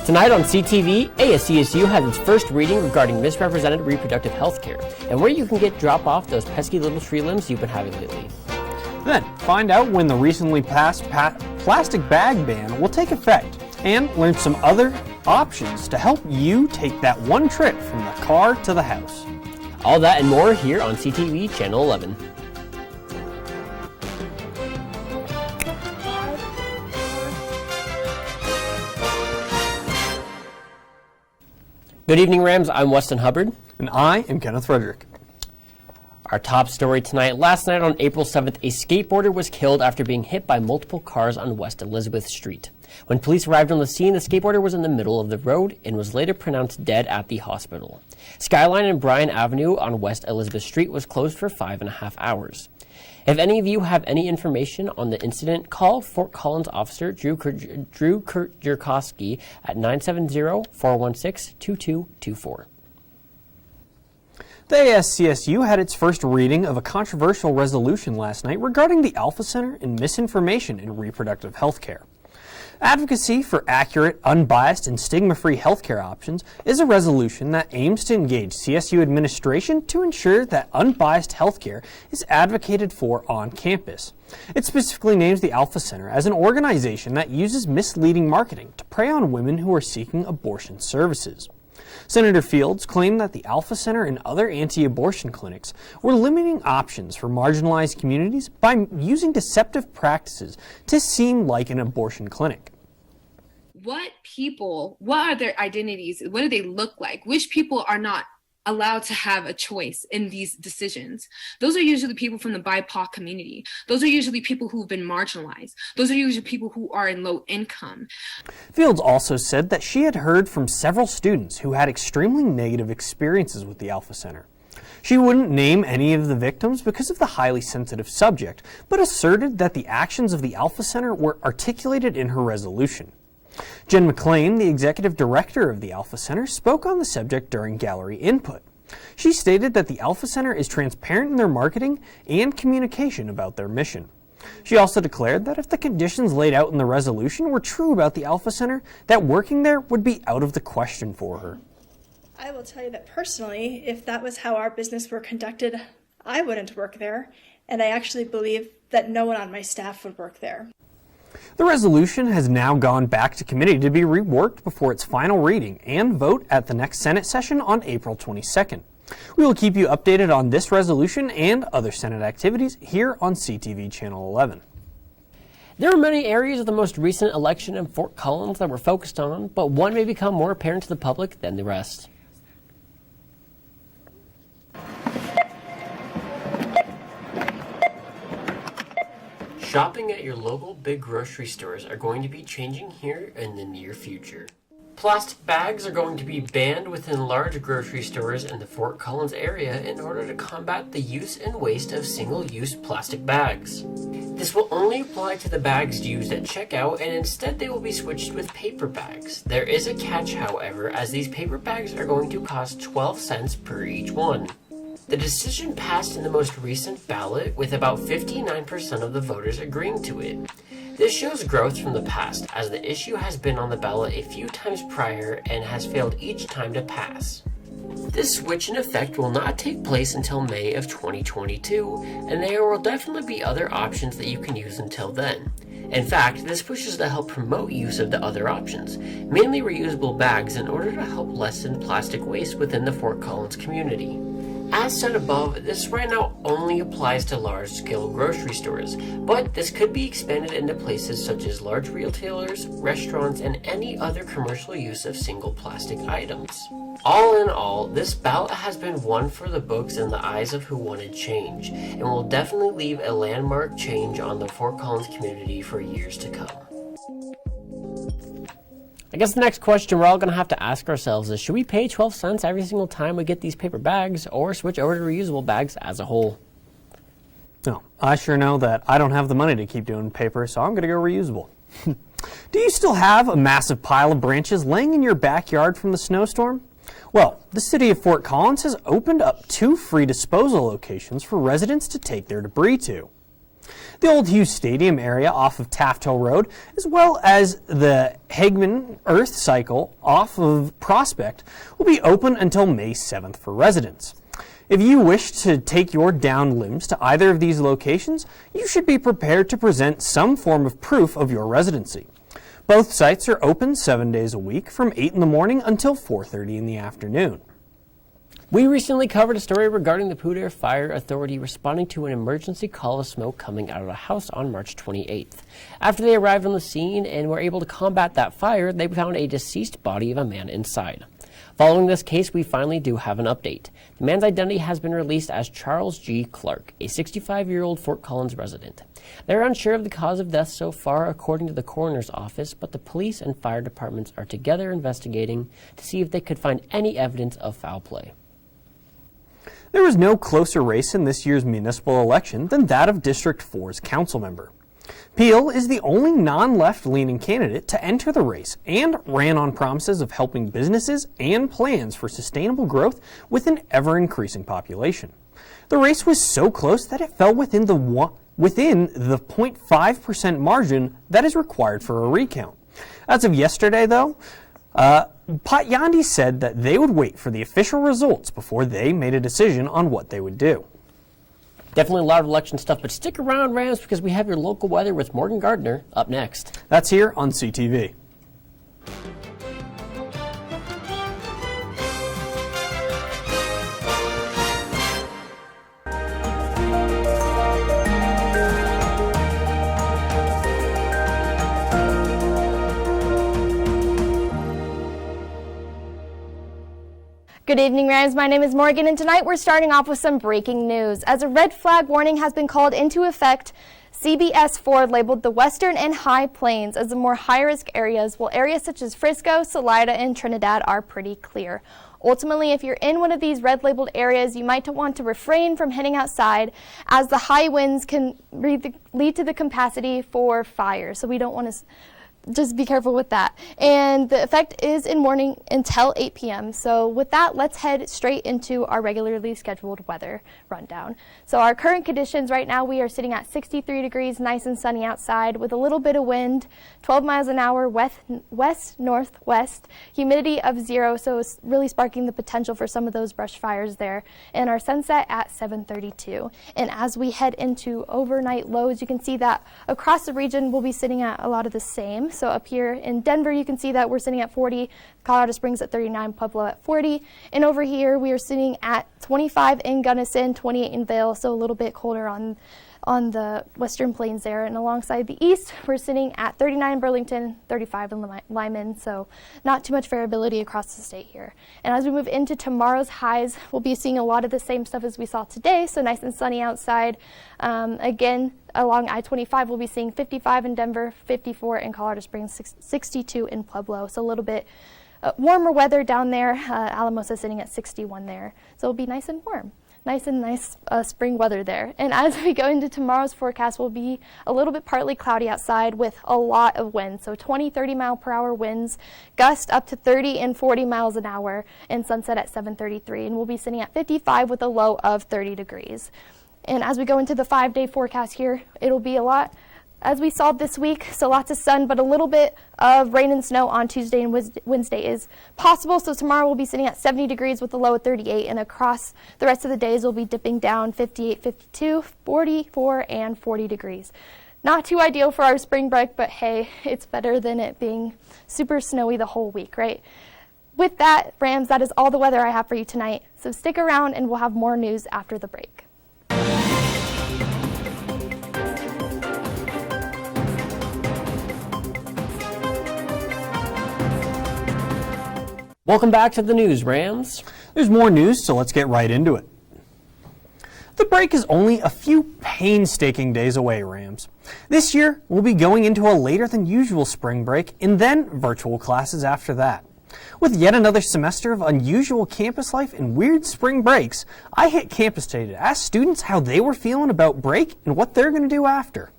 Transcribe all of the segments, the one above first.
Tonight on CTV, ASCSU has its first reading regarding misrepresented reproductive health care and where you can drop off those pesky little tree limbs you've been having lately. Then, find out when the recently passed plastic bag ban will take effect and learn some other options to help you take that one trip from the car to the house. All that and more here on CTV Channel 11. Good evening, Rams. I'm Weston Hubbard. And I am Kenneth Frederick. Our top story tonight. Last night on April 7th, a skateboarder was killed after being hit by multiple cars on West Elizabeth Street. When police arrived on the scene, the skateboarder was in the middle of the road and was later pronounced dead at the hospital. Skyline and Bryan Avenue on West Elizabeth Street was closed for 5.5 hours. If any of you have any information on the incident, call Fort Collins officer Drew Kurjakowski at 970-416-2224. The ASCSU had its first reading of a controversial resolution last night regarding the Alpha Center and misinformation in reproductive health care. Advocacy for accurate, unbiased, and stigma-free healthcare options is a resolution that aims to engage CSU administration to ensure that unbiased healthcare is advocated for on campus. It specifically names the Alpha Center as an organization that uses misleading marketing to prey on women who are seeking abortion services. Senator Fields claimed that the Alpha Center and other anti-abortion clinics were limiting options for marginalized communities by using deceptive practices to seem like an abortion clinic. What are their identities? What do they look like? Which people are not allowed to have a choice in these decisions? Those are usually people from the BIPOC community. Those are usually people who've been marginalized. Those are usually people who are in low income. Fields also said that she had heard from several students who had extremely negative experiences with the Alpha Center. She wouldn't name any of the victims because of the highly sensitive subject, but asserted that the actions of the Alpha Center were articulated in her resolution. Jen McLean, the executive director of the Alpha Center, spoke on the subject during gallery input. She stated that the Alpha Center is transparent in their marketing and communication about their mission. She also declared that if the conditions laid out in the resolution were true about the Alpha Center, that working there would be out of the question for her. I will tell you that personally, if that was how our business were conducted, I wouldn't work there, and I actually believe that no one on my staff would work there. The resolution has now gone back to committee to be reworked before its final reading and vote at the next Senate session on April 22nd. We will keep you updated on this resolution and other Senate activities here on CTV Channel 11. There are many areas of the most recent election in Fort Collins that we're focused on, but one may become more apparent to the public than the rest. Shopping at your local big grocery stores are going to be changing here in the near future. Plastic bags are going to be banned within large grocery stores in the Fort Collins area in order to combat the use and waste of single-use plastic bags. This will only apply to the bags used at checkout, and instead they will be switched with paper bags. There is a catch, however, as these paper bags are going to cost 12 cents per each one. The decision passed in the most recent ballot with about 59% of the voters agreeing to it. This shows growth from the past, as the issue has been on the ballot a few times prior and has failed each time to pass. This switch in effect will not take place until May of 2022, and there will definitely be other options that you can use until then. In fact, this pushes to help promote use of the other options, mainly reusable bags, in order to help lessen plastic waste within the Fort Collins community. As said above, this right now only applies to large-scale grocery stores, but this could be expanded into places such as large retailers, restaurants, and any other commercial use of single plastic items. All in all, this ballot has been one for the books in the eyes of who wanted change, and will definitely leave a landmark change on the Fort Collins community for years to come. I guess the next question we're all going to have to ask ourselves is, should we pay 12 cents every single time we get these paper bags, or switch over to reusable bags as a whole? No, I sure know that I don't have the money to keep doing paper, so I'm going to go reusable. Do you still have a massive pile of branches laying in your backyard from the snowstorm? Well, the city of Fort Collins has opened up 2 free disposal locations for residents to take their debris to. The old Hughes Stadium area off of Taft Hill Road, as well as the Hagman Earth Cycle off of Prospect, will be open until May 7th for residents. If you wish to take your downed limbs to either of these locations, you should be prepared to present some form of proof of your residency. Both sites are open 7 days a week from 8 in the morning until 4:30 in the afternoon. We recently covered a story regarding the Poudre Fire Authority responding to an emergency call of smoke coming out of a house on March 28th. After they arrived on the scene and were able to combat that fire, they found a deceased body of a man inside. Following this case, we finally do have an update. The man's identity has been released as Charles G. Clark, a 65-year-old Fort Collins resident. They're unsure of the cause of death so far, according to the coroner's office, but the police and fire departments are together investigating to see if they could find any evidence of foul play. There was no closer race in this year's municipal election than that of District 4's council member. Peel is the only non-left-leaning candidate to enter the race and ran on promises of helping businesses and plans for sustainable growth with an ever-increasing population. The race was so close that it fell within the 0.5% margin that is required for a recount. As of yesterday, though, Patyandi said that they would wait for the official results before they made a decision on what they would do. Definitely a lot of election stuff, but stick around, Rams, because we have your local weather with Morgan Gardner up next. That's here on CTV. Good evening, Rams. My name is Morgan, and tonight we're starting off with some breaking news. As a red flag warning has been called into effect, CBS 4 labeled the Western and High Plains as the more high-risk areas, while areas such as Frisco, Salida, and Trinidad are pretty clear. Ultimately, if you're in one of these red-labeled areas, you might want to refrain from heading outside, as the high winds can lead to the capacity for fire. So we don't want to just be careful with that. And the effect is in morning until 8 p.m. So with that, let's head straight into our regularly scheduled weather rundown. So our current conditions right now, we are sitting at 63 degrees, nice and sunny outside with a little bit of wind, 12 miles an hour, west-northwest, humidity of 0, so it's really sparking the potential for some of those brush fires there. And our sunset at 7:32. And as we head into overnight lows, you can see that across the region we'll be sitting at a lot of the same. So up here in Denver, you can see that we're sitting at 40, Colorado Springs at 39, Pueblo at 40. And over here, we are sitting at 25 in Gunnison, 28 in Vail, so a little bit colder on the western plains there. And alongside the east, we're sitting at 39 in Burlington, 35 in Lyman, so not too much variability across the state here. And as we move into tomorrow's highs, we'll be seeing a lot of the same stuff as we saw today, so nice and sunny outside. Again, along I-25, we'll be seeing 55 in Denver, 54 in Colorado Springs, 62 in Pueblo, so a little bit warmer weather down there. Alamosa sitting at 61 there, so it'll be nice and warm. Nice spring weather there. And as we go into tomorrow's forecast, we'll be a little bit partly cloudy outside with a lot of wind. So 20, 30 mile per hour winds, gust up to 30 and 40 miles an hour, and sunset at 7:33. And we'll be sitting at 55 with a low of 30 degrees. And as we go into the 5-day forecast here, it'll be a lot as we saw this week, so lots of sun, but a little bit of rain and snow on Tuesday and Wednesday is possible. So tomorrow we'll be sitting at 70 degrees with a low of 38, and across the rest of the days we'll be dipping down 58, 52, 44, and 40 degrees. Not too ideal for our spring break, but hey, it's better than it being super snowy the whole week, right? With that, Rams, that is all the weather I have for you tonight. So stick around and we'll have more news after the break. Welcome back to the news, Rams. There's more news, so let's get right into it. The break is only a few painstaking days away, Rams. This year, we'll be going into a later than usual spring break and then virtual classes after that. With yet another semester of unusual campus life and weird spring breaks, I hit campus today to ask students how they were feeling about break and what they're going to do after.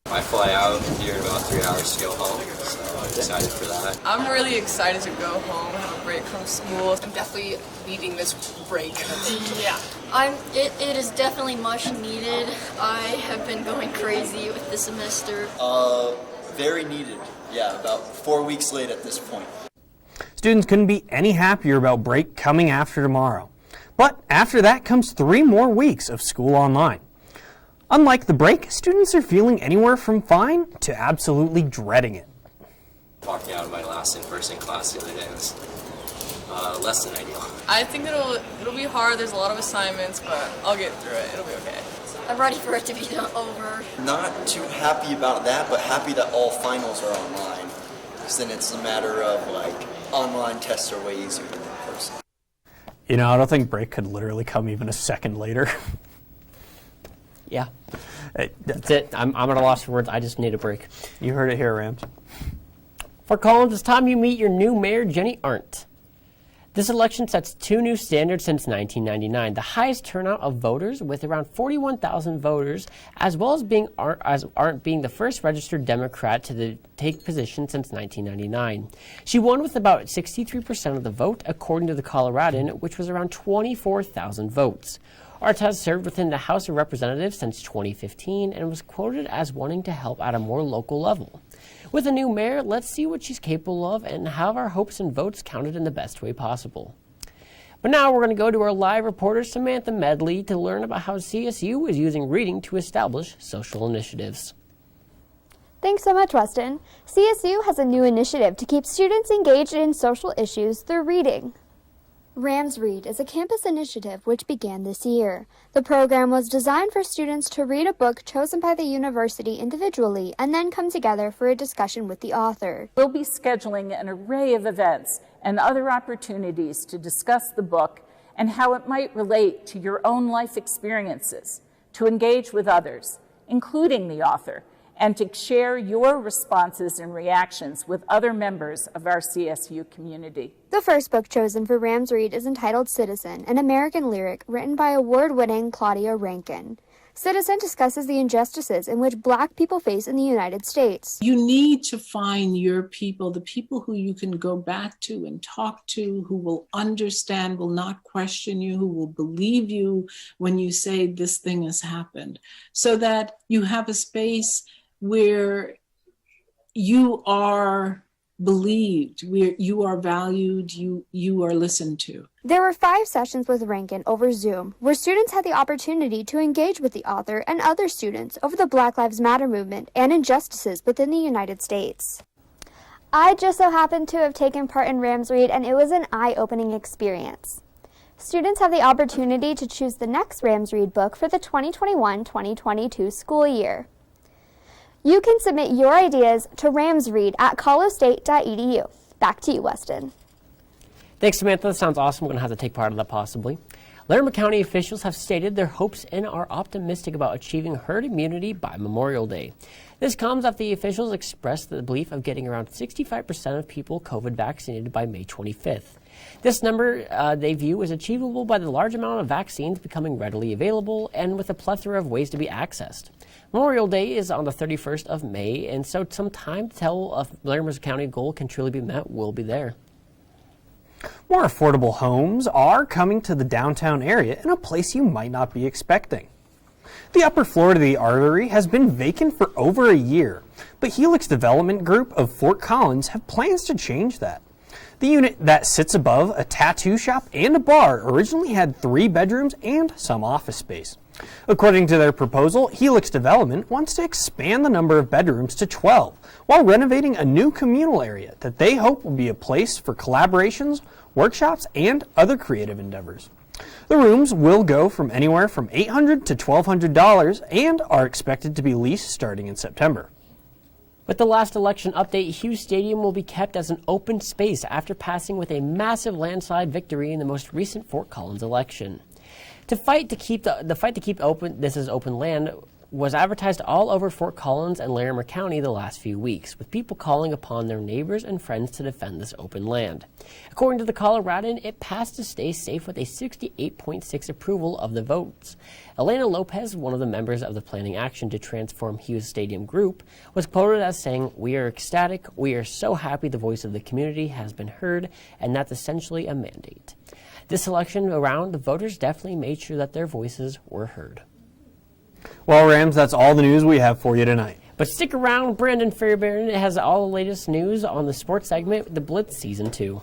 I fly out here in about 3 hours to go home, so excited for that. I'm really excited to go home, have a break from school. I'm definitely needing this break. Yeah. It is definitely much needed. I have been going crazy with the semester. Very needed. Yeah, about 4 weeks late at this point. Students couldn't be any happier about break coming after tomorrow. But after that comes 3 more weeks of school online. Unlike the break, students are feeling anywhere from fine to absolutely dreading it. Walking out of my last in-person class the other day was less than ideal. I think it'll be hard. There's a lot of assignments, but I'll get through it. It'll be okay. I'm ready for it to be over. Not too happy about that, but happy that all finals are online. Because then it's a matter of, like, online tests are way easier than in person. You know, I don't think break could literally come even a second later. Yeah. That's it. I'm at a loss for words. I just need a break. You heard it here, Rams. For Collins, it's time you meet your new mayor, Jenny Arndt. This election sets 2 new standards since 1999. The highest turnout of voters, with around 41,000 voters, as well as Arndt being the first registered Democrat to take position since 1999. She won with about 63% of the vote, according to the Coloradan, which was around 24,000 votes. Arndt has served within the House of Representatives since 2015 and was quoted as wanting to help at a more local level. With a new mayor, let's see what she's capable of and have our hopes and votes counted in the best way possible. But now we're going to go to our live reporter, Samantha Medley, to learn about how CSU is using reading to establish social initiatives. Thanks so much, Weston. CSU has a new initiative to keep students engaged in social issues through reading. Rams Read is a campus initiative which began this year. The program was designed for students to read a book chosen by the university individually and then come together for a discussion with the author. We'll be scheduling an array of events and other opportunities to discuss the book and how it might relate to your own life experiences, to engage with others, including the author, and to share your responses and reactions with other members of our CSU community. The first book chosen for Rams Read is entitled Citizen, an American Lyric written by award-winning Claudia Rankine. Citizen discusses the injustices in which Black people face in the United States. You need to find your people, the people who you can go back to and talk to, who will understand, will not question you, who will believe you when you say this thing has happened, so that you have a space where you are believed, where you are valued, you are listened to. There were 5 sessions with Rankine over Zoom, where students had the opportunity to engage with the author and other students over the Black Lives Matter movement and injustices within the United States. I just so happened to have taken part in Rams Read, and it was an eye-opening experience. Students have the opportunity to choose the next Rams Read book for the 2021-2022 school year. You can submit your ideas to ramsread at colostate.edu. Back to you, Weston. Thanks, Samantha. That sounds awesome. We're going to have to take part in that possibly. Larimer County officials have stated their hopes and are optimistic about achieving herd immunity by Memorial Day. This comes after the officials expressed the belief of getting around 65% of people COVID vaccinated by May 25th. This number they view as achievable by the large amount of vaccines becoming readily available and with a plethora of ways to be accessed. Memorial Day is on the 31st of May, and so some time to tell if Larimer County goal can truly be met will be there. More affordable homes are coming to the downtown area in a place you might not be expecting. The upper floor of the Artery has been vacant for over a year, but Helix Development Group of Fort Collins have plans to change that. The unit that sits above a tattoo shop and a bar originally had 3 bedrooms and some office space. According to their proposal, Helix Development wants to expand the number of bedrooms to 12 while renovating a new communal area that they hope will be a place for collaborations, workshops, and other creative endeavors. The rooms will go from anywhere from $800 to $1,200 and are expected to be leased starting in September. With the last election update, Hughes Stadium will be kept as an open space after passing with a massive landslide victory in the most recent Fort Collins election. The fight to keep open this is open land was advertised all over Fort Collins and Larimer County the last few weeks, with people calling upon their neighbors and friends to defend this open land. According to the Coloradan, it passed to stay safe with a 68.6 approval of the votes. Elena Lopez, one of the members of the Planning Action to Transform HUGHES Stadium group, was quoted as saying, "We are ecstatic. We are so happy the voice of the community has been heard, and that's essentially a mandate." This election around, the voters definitely made sure that their voices were heard. Well, Rams, that's all the news we have for you tonight. But stick around, Brandon Fairbairn has all the latest news on the sports segment, The Blitz Season 2.